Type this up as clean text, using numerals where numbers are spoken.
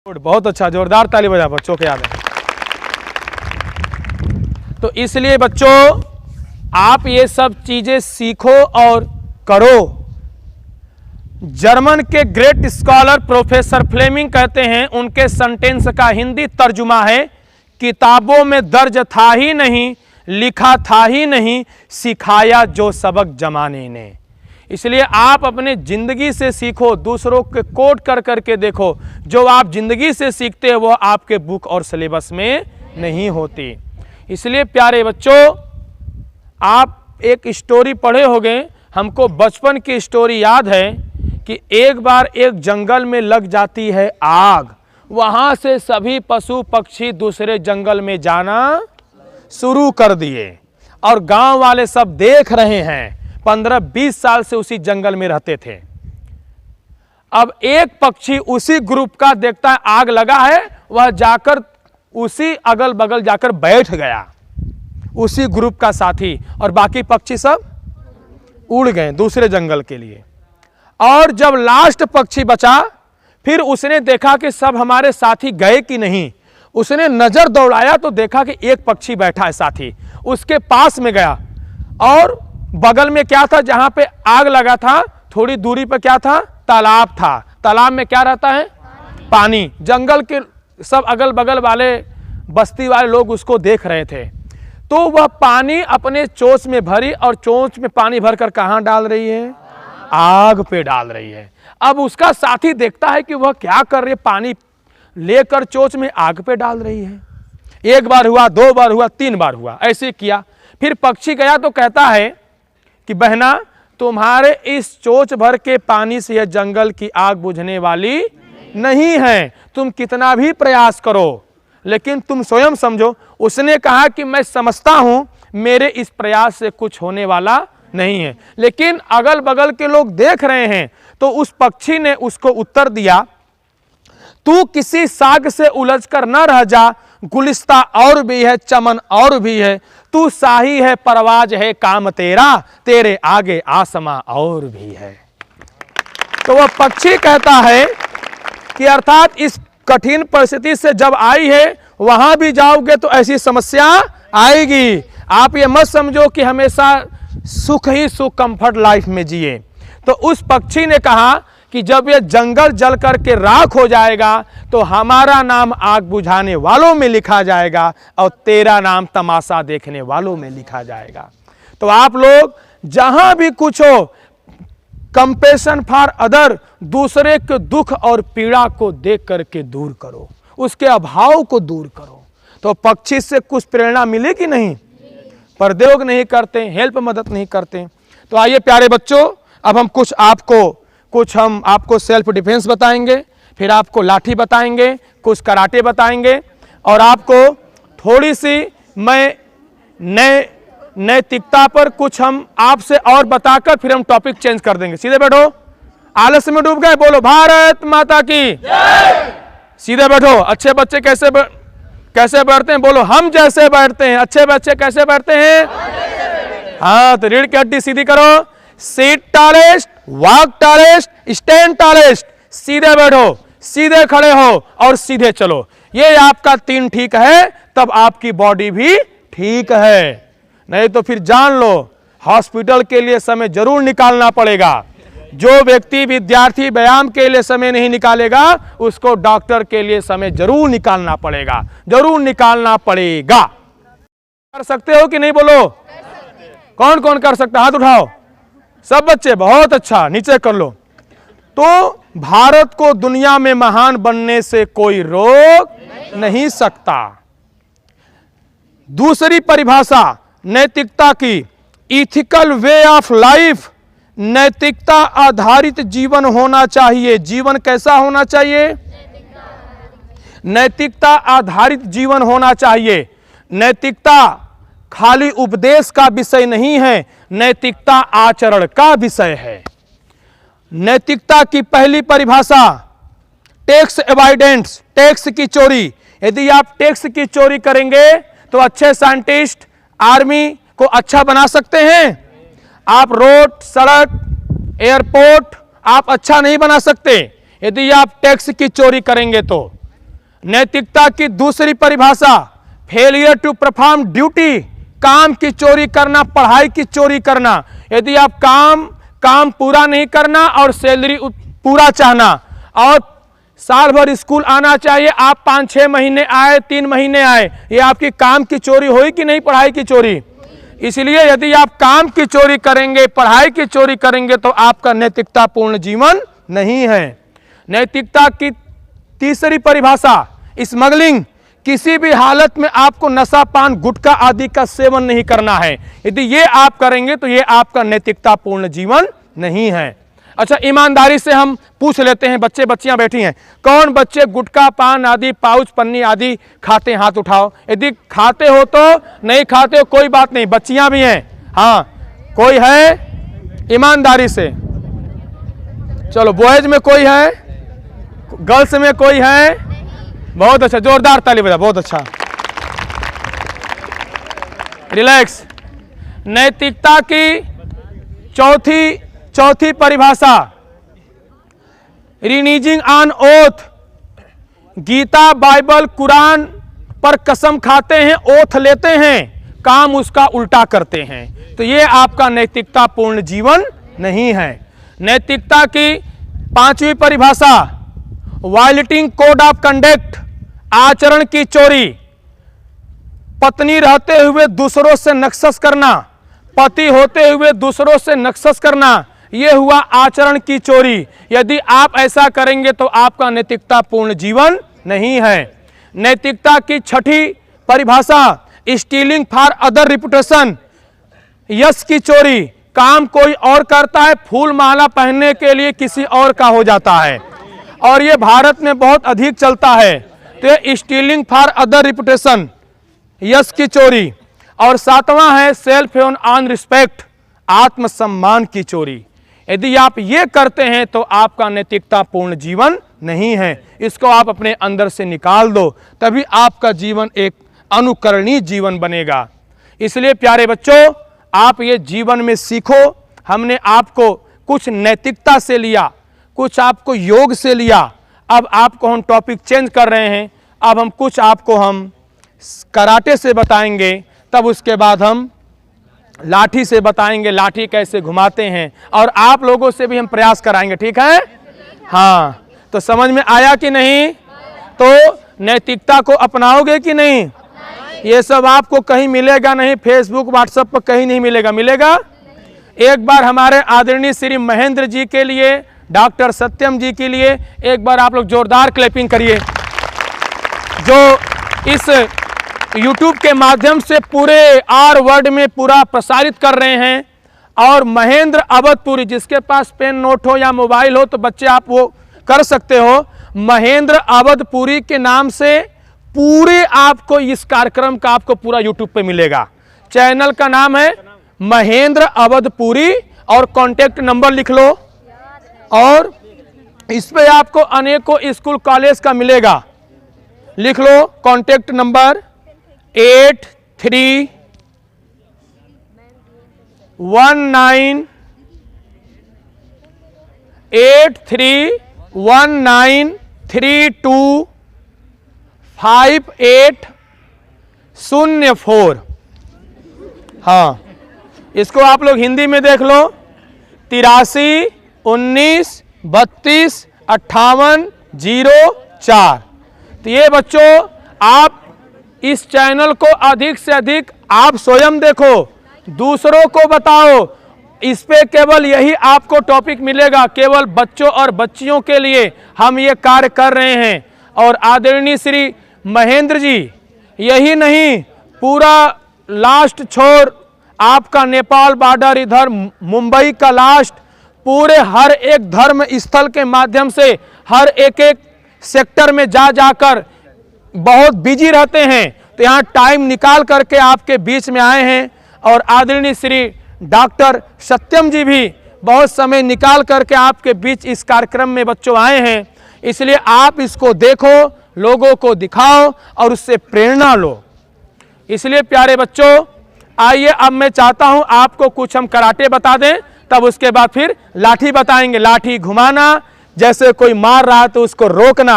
बहुत अच्छा, जोरदार ताली बजा बच्चों के याद है। तो इसलिए बच्चों आप ये सब चीजें सीखो और करो। जर्मन के ग्रेट स्कॉलर प्रोफेसर फ्लेमिंग कहते हैं, उनके सेंटेंस का हिंदी तर्जुमा है, किताबों में दर्ज था ही नहीं, लिखा था ही नहीं, सिखाया जो सबक जमाने ने। इसलिए आप अपने जिंदगी से सीखो, दूसरों के कोट कर करके देखो। जो आप जिंदगी से सीखते हो वो आपके बुक और सिलेबस में नहीं होती। इसलिए प्यारे बच्चों, आप एक स्टोरी पढ़े होंगे, हमको बचपन की स्टोरी याद है कि एक बार एक जंगल में लग जाती है आग। वहां से सभी पशु पक्षी दूसरे जंगल में जाना शुरू कर दिए और गांव वाले सब देख रहे हैं। 15-20 साल से उसी जंगल में रहते थे। अब एक पक्षी उसी ग्रुप का देखता है आग लगा है, वह जाकर उसी अगल बगल जाकर बैठ गया, उसी ग्रुप का साथी, और बाकी पक्षी सब उड़ गए दूसरे जंगल के लिए। और जब लास्ट पक्षी बचा, फिर उसने देखा कि सब हमारे साथी गए कि नहीं। उसने नजर दौड़ाया तो देखा कि एक पक्षी बैठा है साथी, उसके पास में गया और बगल में क्या था, जहां पे आग लगा था थोड़ी दूरी पर क्या था, तालाब था। तालाब में क्या रहता है, पानी। जंगल के सब अगल बगल वाले बस्ती वाले लोग उसको देख रहे थे। तो वह पानी अपने चोंच में भरी और चोंच में पानी भरकर कहां डाल रही है, आग पे डाल रही है। अब उसका साथी देखता है कि वह क्या कर रही है, पानी लेकर चोंच में आग पे डाल रही है। एक बार हुआ, 2 बार हुआ, 3 बार हुआ, ऐसे किया। फिर पक्षी गया तो कहता है कि बहना, तुम्हारे इस चोंच भर के पानी से यह जंगल की आग बुझने वाली नहीं है, तुम कितना भी प्रयास करो, लेकिन तुम स्वयं समझो। उसने कहा कि मैं समझता हूं मेरे इस प्रयास से कुछ होने वाला नहीं है, लेकिन अगल बगल के लोग देख रहे हैं। तो उस पक्षी ने उसको उत्तर दिया, तू किसी साग से उलझ कर न रह जा, गुलिस्ता और भी है, चमन और भी है, तू शाही है, परवाज है काम तेरा, तेरे आगे आसमां और भी है। तो वह पक्षी कहता है कि अर्थात इस कठिन परिस्थिति से जब आई है, वहां भी जाओगे तो ऐसी समस्या आएगी। आप ये मत समझो कि हमेशा सुख ही सुख, कंफर्ट लाइफ में जिए। तो उस पक्षी ने कहा कि जब ये जंगल जल करके राख हो जाएगा तो हमारा नाम आग बुझाने वालों में लिखा जाएगा और तेरा नाम तमाशा देखने वालों में लिखा जाएगा। तो आप लोग जहां भी कुछ हो, कंपैशन फॉर अदर, दूसरे के दुख और पीड़ा को देख करके दूर करो, उसके अभाव को दूर करो। तो पक्षी से कुछ प्रेरणा मिले कि नहीं, परदेयोग नहीं करते, हेल्प मदद नहीं करते। तो आइए प्यारे बच्चों, अब हम आपको सेल्फ डिफेंस बताएंगे, फिर आपको लाठी बताएंगे, कुछ कराटे बताएंगे, और आपको थोड़ी सी मैं नैतिकता पर कुछ हम आपसे और बताकर फिर हम टॉपिक चेंज कर देंगे। सीधे बैठो, आलस्य में डूब गए, बोलो भारत माता की जय। सीधे बैठो। अच्छे बच्चे कैसे बैठते हैं, बोलो हम जैसे बैठते हैं। अच्छे बच्चे कैसे बैठते हैं, हाँ, तो रीढ़ की हड्डी सीधी करो, seat tallest, walk tallest, stand tallest. सीधे बैठो, सीधे खड़े हो और सीधे चलो। ये आपका 3 ठीक है, तब आपकी बॉडी भी ठीक है। नहीं तो फिर जान लो, हॉस्पिटल के लिए समय जरूर निकालना पड़ेगा। जो व्यक्ति विद्यार्थी व्यायाम के लिए समय नहीं निकालेगा, उसको डॉक्टर के लिए समय जरूर निकालना पड़ेगा, जरूर निकालना पड़ेगा। कर सकते हो कि नहीं, बोलो कौन कौन कर सकता, हाथ उठाओ। सब बच्चे, बहुत अच्छा, नीचे कर लो। तो भारत को दुनिया में महान बनने से कोई रोक नहीं सकता। दूसरी परिभाषा नैतिकता की, इथिकल वे ऑफ लाइफ, नैतिकता आधारित जीवन होना चाहिए। जीवन कैसा होना चाहिए, नैतिकता आधारित जीवन होना चाहिए। नैतिकता खाली उपदेश का विषय नहीं है, नैतिकता आचरण का विषय है। नैतिकता की पहली परिभाषा, टैक्स एवॉइडेंस, टैक्स की चोरी। यदि आप टैक्स की चोरी करेंगे तो अच्छे साइंटिस्ट आर्मी को अच्छा बना सकते हैं? आप रोड, सड़क, एयरपोर्ट आप अच्छा नहीं बना सकते यदि आप टैक्स की चोरी करेंगे। तो नैतिकता की दूसरी परिभाषा, फेलियर टू परफॉर्म ड्यूटी, काम की चोरी करना, पढ़ाई की चोरी करना। यदि आप काम पूरा नहीं करना और सैलरी पूरा चाहना, और साल भर स्कूल आना चाहिए, आप 5-6 महीने आए, 3 महीने आए, ये आपकी काम की चोरी हुई कि नहीं, पढ़ाई की चोरी। इसलिए यदि आप काम की चोरी करेंगे, पढ़ाई की चोरी करेंगे, तो आपका नैतिकता पूर्ण जीवन नहीं है। नैतिकता की तीसरी परिभाषा, स्मगलिंग, किसी भी हालत में आपको नशा पान गुटखा आदि का सेवन नहीं करना है। यदि ये आप करेंगे तो ये आपका नैतिकता पूर्ण जीवन नहीं है। अच्छा, ईमानदारी से हम पूछ लेते हैं, बच्चे बच्चियां बैठी हैं, कौन बच्चे गुटखा पान आदि पाउच पन्नी आदि खाते हैं, हाथ उठाओ। यदि खाते हो तो, नहीं खाते हो कोई बात नहीं, बच्चियां भी हैं। हाँ, कोई है ईमानदारी से? चलो, बॉयज में कोई है, गर्ल्स में कोई है? बहुत अच्छा, जोरदार ताली बजा, बहुत अच्छा। रिलैक्स। नैतिकता की चौथी परिभाषा, reneging on oath, Gita Bible Quran पर कसम खाते हैं, ओथ लेते हैं, काम उसका उल्टा करते हैं, तो ये आपका नैतिकता पूर्ण जीवन नहीं है। नैतिकता की 5वीं परिभाषा, वायलेटिंग कोड ऑफ कंडक्ट, आचरण की चोरी, पत्नी रहते हुए दूसरों से नक्सस करना, पति होते हुए दूसरों से नक्सस करना, यह हुआ आचरण की चोरी। यदि आप ऐसा करेंगे तो आपका नैतिकता पूर्ण जीवन नहीं है। नैतिकता की 6ठी परिभाषा, स्टीलिंग फॉर अदर रिपुटेशन, यश की चोरी, काम कोई और करता है, फूल माला पहनने के लिए किसी और का हो जाता है, और यह भारत में बहुत अधिक चलता है। तो स्टीलिंग फॉर अदर रिपुटेशन, यश की चोरी। और 7वां है सेल्फ एंड ऑन रिस्पेक्ट, आत्मसम्मान की चोरी। यदि आप ये करते हैं तो आपका नैतिकता पूर्ण जीवन नहीं है। इसको आप अपने अंदर से निकाल दो, तभी आपका जीवन एक अनुकरणीय जीवन बनेगा। इसलिए प्यारे बच्चों, आप ये जीवन में सीखो। हमने आपको कुछ नैतिकता से लिया, कुछ आपको योग से लिया, अब आपको हम टॉपिक चेंज कर रहे हैं। अब हम कुछ आपको हम कराटे से बताएंगे, तब उसके बाद हम लाठी से बताएंगे, लाठी कैसे घुमाते हैं, और आप लोगों से भी हम प्रयास कराएंगे। ठीक है? हाँ, तो समझ में आया कि नहीं? तो नैतिकता को अपनाओगे कि नहीं? ये सब आपको कहीं मिलेगा नहीं, फेसबुक व्हाट्सएप पर कहीं नहीं मिलेगा। मिलेगा? एक बार हमारे आदरणीय श्री महेंद्र जी के लिए, डॉक्टर सत्यम जी के लिए एक बार आप लोग जोरदार क्लैपिंग करिए, जो इस YouTube के माध्यम से पूरे आर वर्ल्ड में पूरा प्रसारित कर रहे हैं। और महेंद्र अवधपुरी, जिसके पास पेन नोट हो या मोबाइल हो तो बच्चे आप वो कर सकते हो, महेंद्र अवधपुरी के नाम से पूरे आपको इस कार्यक्रम का आपको पूरा YouTube पे मिलेगा। चैनल का नाम है महेंद्र अवधपुरी, और कांटेक्ट नंबर लिख लो, और इस पे आपको अनेकों स्कूल कॉलेज का मिलेगा। लिख लो कांटेक्ट नंबर 831983325804। हाँ, इसको आप लोग हिंदी में देख लो, 8319325804। तो ये बच्चों, आप इस चैनल को अधिक से अधिक आप स्वयं देखो, दूसरों को बताओ। इस पे केवल यही आपको टॉपिक मिलेगा, केवल बच्चों और बच्चियों के लिए हम ये कार्य कर रहे हैं। और आदरणीय श्री महेंद्र जी, यही नहीं, पूरा लास्ट छोर आपका नेपाल बॉर्डर, इधर मुंबई का लास्ट, पूरे हर एक धर्म स्थल के माध्यम से हर एक सेक्टर में जाकर बहुत बिजी रहते हैं, तो यहाँ टाइम निकाल करके आपके बीच में आए हैं। और आदरणीय श्री डॉक्टर सत्यम जी भी बहुत समय निकाल करके आपके बीच इस कार्यक्रम में बच्चों आए हैं। इसलिए आप इसको देखो, लोगों को दिखाओ और उससे प्रेरणा लो। इसलिए प्यारे बच्चों, आइए अब मैं चाहता हूं आपको कुछ हम कराटे बता दें, तब उसके बाद फिर लाठी बताएंगे। लाठी घुमाना, जैसे कोई मार रहा तो उसको रोकना।